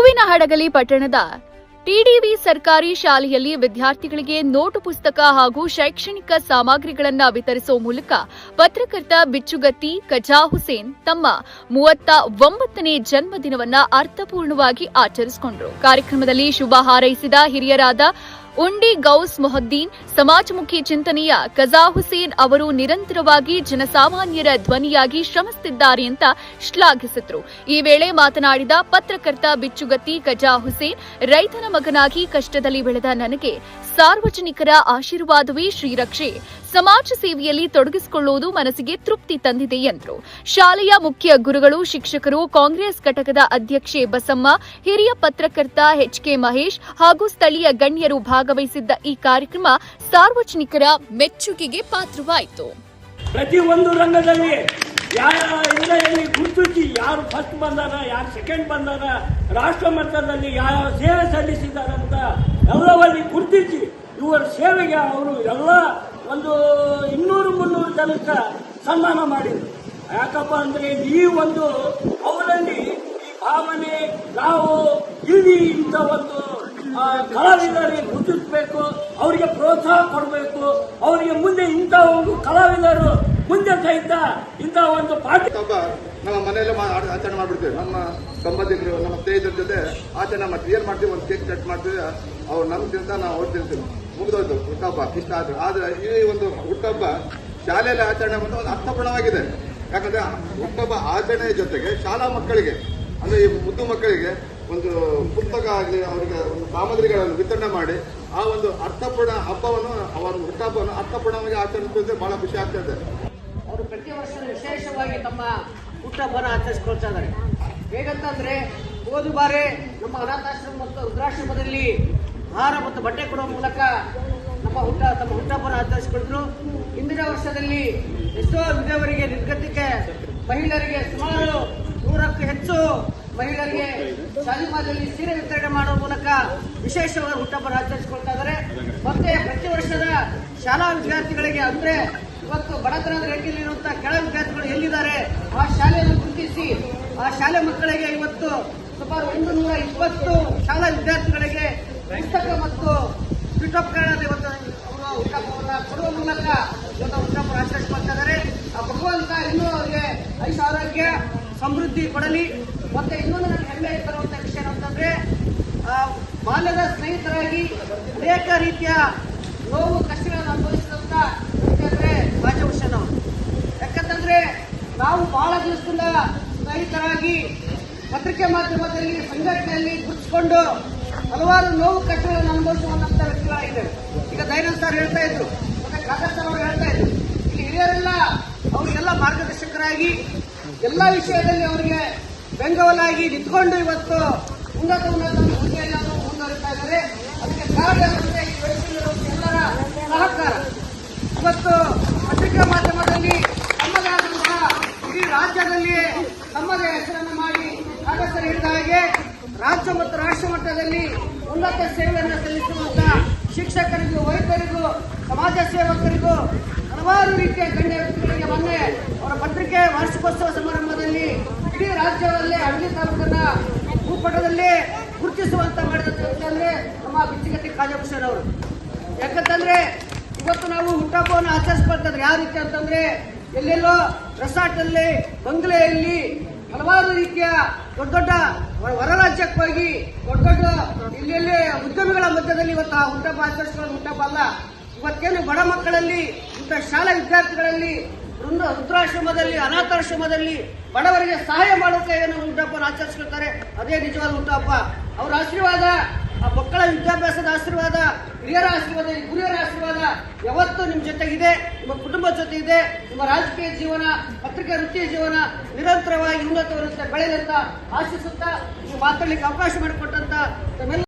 ಹೂವಿನಹಡಗಲಿ ಪಟ್ಟಣದ ಟಿಡಿವಿ ಸರ್ಕಾರಿ ಶಾಲೆಯಲ್ಲಿ ವಿದ್ಯಾರ್ಥಿಗಳಿಗೆ ನೋಟು ಪುಸ್ತಕ ಹಾಗೂ ಶೈಕ್ಷಣಿಕ ಸಾಮಗ್ರಿಗಳನ್ನು ವಿತರಿಸುವ ಮೂಲಕ ಪತ್ರಕರ್ತ ಬಿಚ್ಚುಗತ್ತಿ ಕಜಾ ಹುಸೇನ್ ತಮ್ಮ 39ನೇ ಜನ್ಮದಿನವನ್ನು ಅರ್ಥಪೂರ್ಣವಾಗಿ ಆಚರಿಸಿಕೊಂಡರು. ಕಾರ್ಯಕ್ರಮದಲ್ಲಿ ಶುಭ ಹಾರೈಸಿದ ಹಿರಿಯರಾದ ಉಂಡಿ ಗೌಸ್ ಮೊಹದ್ದೀನ್, ಸಮಾಜಮುಖಿ ಚಿಂತನೆಯ ಕಜಾ ಹುಸೇನ್ ಅವರು ನಿರಂತರವಾಗಿ ಜನಸಾಮಾನ್ಯರ ಧ್ವನಿಯಾಗಿ ಶ್ರಮಿಸುತ್ತಿದ್ದಾರೆ ಅಂತ ಶ್ಲಾಘಿಸಿದರು. ಈ ವೇಳೆ ಮಾತನಾಡಿದ ಪತ್ರಕರ್ತ ಬಿಚ್ಚುಗತ್ತಿ ಕಜಾ ಹುಸೇನ್, ರೈತನ ಮಗನಾಗಿ ಕಷ್ಟದಲ್ಲಿ ಬೆಳೆದ ನನಗೆ ಸಾರ್ವಜನಿಕರ ಆಶೀರ್ವಾದವೇ ಶ್ರೀರಕ್ಷೆ. ಸಮಾಜ ಸೇವೆಯಲ್ಲಿ ತೊಡಗಿಸಿಕೊಳ್ಳುವುದು ಮನಸ್ಸಿಗೆ ತೃಪ್ತಿ ತಂದಿದೆ ಎಂದರು. ಶಾಲೆಯ ಮುಖ್ಯ ಗುರುಗಳು, ಶಿಕ್ಷಕರು, ಕಾಂಗ್ರೆಸ್ ಘಟಕದ ಅಧ್ಯಕ್ಷೆ ಬಸಮ್ಮ, ಹಿರಿಯ ಪತ್ರಕರ್ತ ಎಚ್ಕೆ ಮಹೇಶ್ ಹಾಗೂ ಸ್ಥಳೀಯ ಗಣ್ಯರು ಭಾಗವಹಿಸಿದ್ದ ಈ ಕಾರ್ಯಕ್ರಮ ಸಾರ್ವಜನಿಕರ ಮೆಚ್ಚುಗೆಗೆ ಪಾತ್ರವಾಯಿತು. ಪ್ರತಿಯೊಂದು ರಂಗದಲ್ಲಿ ಯಾರು ಗುರುತಿಸಿ ಯಾರು ಫಸ್ಟ್ ಬಂದಾರ, ಯಾರು ಸೆಕೆಂಡ್ ಬಂದಾರ, ರಾಷ್ಟ್ರ ಮಟ್ಟದಲ್ಲಿ ಯಾವ ಸೇವೆ ಸಲ್ಲಿಸಿದಾರಂತ ಎಲ್ಲವಲ್ಲಿ ಗುರುತಿಸಿ ಇವರ ಸೇವೆಗೆ ಅವರು ಎಲ್ಲ ಒಂದು 200-300 ಜನಕ್ಕೆ ಸನ್ಮಾನ ಮಾಡಿದರು. ಯಾಕಪ್ಪ ಅಂದ್ರೆ ಈ ಒಂದು ಅವರಲ್ಲಿ ಈ ಭಾವನೆ ನಾವು ಇಲ್ಲಿ ಇಂಥ ಒಂದು ಕಲಾವಿದರಿಗೆ ಗುರುತಿಸಬೇಕು, ಅವರಿಗೆ ಪ್ರೋತ್ಸಾಹ ಕೊಡಬೇಕು, ಅವರಿಗೆ ಮುಂದೆ ಇಂಥ ಒಂದು ಕಲಾವಿದರು ಮುಂದೆ ಸಹಿತ ಇಂಥ ಒಂದು ಪಾಠ ನಮ್ಮ ಮನೆಯಲ್ಲೇ ಆಚರಣೆ ಮಾಡ್ಬಿಡ್ತೇವೆ. ನಮ್ಮ ಸಂಬಂಧಿಕರು, ನಮ್ಮ ಸ್ನೇಹಿತರ ಜೊತೆ ಆಚರಣೆ ಮಾಡ್ತೀವಿ. ಏನ್ ಮಾಡ್ತೀವಿ, ಒಂದು ಕೇಕ್ ಕಟ್ ಮಾಡ್ತೀವಿ. ಅವ್ರು ನಮ್ಗಿಂತ ನಾವು ಅವ್ರು ತಿಂತೀವಿ, ಮುಗಿದೋಯ್ತು ಹುಟ್ಟಹಬ್ಬ. ಇಷ್ಟ ಆದ್ರೆ ಆದ್ರೆ ಈ ಒಂದು ಹುಟ್ಟಹಬ್ಬ ಶಾಲೆಯಲ್ಲಿ ಆಚರಣೆ ಬಂದು ಒಂದು ಅರ್ಥಪೂರ್ಣವಾಗಿದೆ. ಯಾಕಂದ್ರೆ ಹುಟ್ಟಹಬ್ಬ ಆಚರಣೆಯ ಜೊತೆಗೆ ಶಾಲಾ ಮಕ್ಕಳಿಗೆ ಅಂದ್ರೆ ಈ ಮುದ್ದು ಮಕ್ಕಳಿಗೆ ಒಂದು ಪುಸ್ತಕ ಆಗಲಿ, ಅವರಿಗೆ ಒಂದು ಸಾಮಗ್ರಿಗಳನ್ನು ವಿತರಣೆ ಮಾಡಿ ಆ ಒಂದು ಅರ್ಥಪೂರ್ಣ ಹಬ್ಬವನ್ನು, ಅವರ ಹುಟ್ಟಹಬ್ಬವನ್ನು ಅರ್ಥಪೂರ್ಣವಾಗಿ ಆಚರಿಸಿದ್ರೆ ಬಹಳ ಖುಷಿ ಆಗ್ತಾ ಇದೆ. ಅವರು ಪ್ರತಿ ವರ್ಷ ವಿಶೇಷವಾಗಿ ತಮ್ಮ ಹುಟ್ಟಹಬ್ಬನ ಆಚರಿಸಿಕೊಳ್ತಾ ಇದ್ದಾರೆ. ಹೇಗಂತಂದ್ರೆ ಹೋದ ಬಾರಿ ನಮ್ಮ ಅನಾಥಾಶ್ರಮ ಮತ್ತು ವೃದ್ಧಾಶ್ರಮದಲ್ಲಿ ಆಹಾರ ಮತ್ತು ಬಟ್ಟೆ ಕೊಡುವ ಮೂಲಕ ತಮ್ಮ ಹುಟ್ಟಹಬ್ಬನ ಆಚರಿಸಿಕೊಂಡಿದ್ರು. ಹಿಂದಿನ ವರ್ಷದಲ್ಲಿ ಎಷ್ಟೋ ವಿಧವರಿಗೆ ನಿರ್ಗತಿಕೆ ಮಹಿಳೆಯರಿಗೆ ಸುಮಾರು 100ಕ್ಕೂ ಹೆಚ್ಚು ಮಹಿಳೆಯರಿಗೆ ಶಾಲಿಮಾದಲ್ಲಿ ಸೀರೆ ವಿತರಣೆ ಮಾಡುವ ಮೂಲಕ ವಿಶೇಷವಾಗಿ ಹುಟ್ಟಹಬ್ಬನ ಆಚರಿಸಿಕೊಳ್ತಾ ಇದ್ದಾರೆ. ಮತ್ತೆ ಪ್ರತಿ ವರ್ಷದ ಶಾಲಾ ವಿದ್ಯಾರ್ಥಿಗಳಿಗೆ ಅಂದ್ರೆ ಇವತ್ತು ಬಡತನದ ರೇಖೆಯಲ್ಲಿರುವಂತಹ ಕೆಳ ವಿದ್ಯಾರ್ಥಿಗಳು ಎಲ್ಲಿದ್ದಾರೆ ಆ ಶಾಲೆಯನ್ನು ಗುರುತಿಸಿ ಆ ಶಾಲೆ ಮಕ್ಕಳಿಗೆ ಇವತ್ತು ಸುಮಾರು 120 ಶಾಲಾ ವಿದ್ಯಾರ್ಥಿಗಳಿಗೆ ಪುಸ್ತಕ ಮತ್ತು ಪೀಠೋಪಕರಣ ಇವತ್ತು ಅವರು ಹುಟ್ಟಹಬ್ಬವನ್ನು ಕೊಡುವ ಮೂಲಕ ಇವತ್ತು ಹುಟ್ಟಹಬ್ಬ ಆಚರಿಸಿಕೊಳ್ತಾ ಇದ್ದಾರೆ. ಆ ಭಗವಂತ ಇನ್ನೂ ಅವರಿಗೆ ಆಯುಷ್ಯ ಆರೋಗ್ಯ ಸಮೃದ್ಧಿ ಕೊಡಲಿ. ಮತ್ತೆ ಇನ್ನೊಂದು ನನಗೆ ಹೆಮ್ಮೆ ಬರುವಂತ ವಿಷಯ ಅಂತಂದ್ರೆ ಬಾಲ್ಯದ ಸ್ನೇಹಿತರಾಗಿ ಅನೇಕ ರೀತಿಯ ನೋವು ಕಷ್ಟಗಳನ್ನು ಅನುಭವಿಸಿದಂತ ಅಂದ್ರೆ ಕಜಾ ಹುಸೇನ್ ಅವರು. ಯಾಕಂತಂದ್ರೆ ನಾವು ಬಹಳ ದಿವಸದಿಂದ ಸ್ನೇಹಿತರಾಗಿ ಪತ್ರಿಕೆ ಮಾಧ್ಯಮದಲ್ಲಿ ಸಂಘಟನೆಯಲ್ಲಿ ಗುರುತಿಸಿಕೊಂಡು ಹಲವಾರು ನೋವು ಕಷ್ಟಗಳನ್ನು ಅನುಭವಿಸುವಂತ ವ್ಯಕ್ತಿಗಳಾಗಿದ್ದಾರೆ. ಈಗ ದಯಾನಂದ್ ಸರ್ ಹೇಳ್ತಾ ಇದ್ರು, ಮತ್ತೆ ಕಾಕಾ ಸರ್ ಅವರು ಹೇಳ್ತಾ ಇದ್ರು, ಇಲ್ಲಿ ಹಿರಿಯರೆಲ್ಲ ಅವರಿಗೆಲ್ಲ ಮಾರ್ಗದರ್ಶಕರಾಗಿ ಎಲ್ಲ ವಿಷಯದಲ್ಲಿ ಅವರಿಗೆ ಬೆಂಗಾವಲಾಗಿ ನಿಂತ್ಕೊಂಡು ಇವತ್ತು ಉನ್ನತ ಹುದ್ದೆಯಲ್ಲಿ ಮುಂದುವರಿತಾ ಇದ್ದಾರೆ. ಅದಕ್ಕೆ ಕಾರಣ ಏನಂದ್ರೆ ಈ ವಯಸ್ಸಿನಲ್ಲಿರುವ ಎಲ್ಲರ ಸಹಕಾರ. ಇವತ್ತು ಪತ್ರಿಕಾ ಮಾಧ್ಯಮದಲ್ಲಿ ತಮ್ಮದೇ ಆದಂತಹ ಇಡೀ ರಾಜ್ಯದಲ್ಲಿಯೇ ತಮ್ಮದೇ ಹೆಸರನ್ನು ಮಾಡಿ ಕಾಗಸರು ಹಿಡಿದ ಹಾಗೆ ರಾಜ್ಯ ಮತ್ತು ರಾಷ್ಟ್ರ ಮಟ್ಟದಲ್ಲಿ ಉನ್ನತ ಸೇವೆಯನ್ನು ಸಲ್ಲಿಸುವಂತಹ ಶಿಕ್ಷಕರಿಗೂ, ವೈದ್ಯರಿಗೂ, ಸಮಾಜ ಸೇವಕರಿಗೂ, ಹಲವಾರು ರೀತಿಯ ಗಣ್ಯ ವ್ಯಕ್ತಿಗಳಿಗೆ ಮೊನ್ನೆ ಅವರ ಪತ್ರಿಕೆ ವಾರ್ಷಿಕೋತ್ಸವ ಸಮಾರಂಭದಲ್ಲಿ ಇಡೀ ರಾಜ್ಯದಲ್ಲೇ ಹಳ್ಳಿ ತಾಲೂಕನ್ನ ಭೂಪಟದಲ್ಲಿ ಗುರುತಿಸುವಂತ ಮಾಡಿದ್ರೆ ನಮ್ಮ ಬಿಚ್ಚುಗತ್ತಿ ಕಜಾ ಹುಸೇನ್ ಅವರು. ಯಾಕಂತಂದ್ರೆ ಇವತ್ತು ನಾವು ಹುಟ್ಟಹಬ್ಬವನ್ನು ಆಚರಿಸ್ಕೊಳ್ತಾ ಇದ್ರೆ ಯಾವ ರೀತಿ ಅಂತಂದ್ರೆ ಎಲ್ಲೆಲ್ಲೋ ರೆಸಾರ್ಟಲ್ಲಿ, ಬಂಗ್ಲೆಯಲ್ಲಿ ಹಲವಾರು ರೀತಿಯ ದೊಡ್ಡ ದೊಡ್ಡ ಹೊರ ರಾಜ್ಯಕ್ಕೆ ಹೋಗಿ ದೊಡ್ಡ ಇಲ್ಲಿ ಉದ್ಯಮಿಗಳ ಮಧ್ಯದಲ್ಲಿ ಇವತ್ತು ಆ ಹುಟ್ಟಹಬ್ಬ ಆಚರಿಸ್ಕೊಳ್ಳೋದು ಹುಟ್ಟಹಬ್ಬ ಅಲ್ಲ. ಇವತ್ತೇನು ಬಡ ಮಕ್ಕಳಲ್ಲಿ, ಇಂಥ ಶಾಲಾ ವಿದ್ಯಾರ್ಥಿಗಳಲ್ಲಿ, ವೃದ್ಧಾಶ್ರಮದಲ್ಲಿ, ಅನಾಥಾಶ್ರಮದಲ್ಲಿ ಬಡವರಿಗೆ ಸಹಾಯ ಮಾಡೋಕೆ ಏನು ಹುಟ್ಟಹಬ್ಬನ ಆಚರಿಸ್ಕೊಳ್ತಾರೆ, ಅದೇ ನಿಜವಾದ ಹುಟ್ಟಹಬ್ಬ. ಅವರ ಆಶೀರ್ವಾದ, ಆ ಮಕ್ಕಳ ವಿದ್ಯಾಭ್ಯಾಸದ ಆಶೀರ್ವಾದ, ಹಿರಿಯರ ಆಶೀರ್ವಾದ, ಗುರಿಯರ ಆಶೀರ್ವಾದ ಯಾವತ್ತೂ ನಿಮ್ಮ ಜೊತೆಗಿದೆ, ನಿಮ್ಮ ಕುಟುಂಬದ ಜೊತೆ ಇದೆ. ನಿಮ್ಮ ರಾಜಕೀಯ ಜೀವನ, ಪತ್ರಿಕಾ ವೃತ್ತಿಯ ಜೀವನ ನಿರಂತರವಾಗಿ ಉನ್ನತ ಬೆಳೆದಂತ ಆಶಿಸುತ್ತಾ ಮಾತಾಡಲಿಕ್ಕೆ ಅವಕಾಶ ಮಾಡಿಕೊಟ್ಟಂತ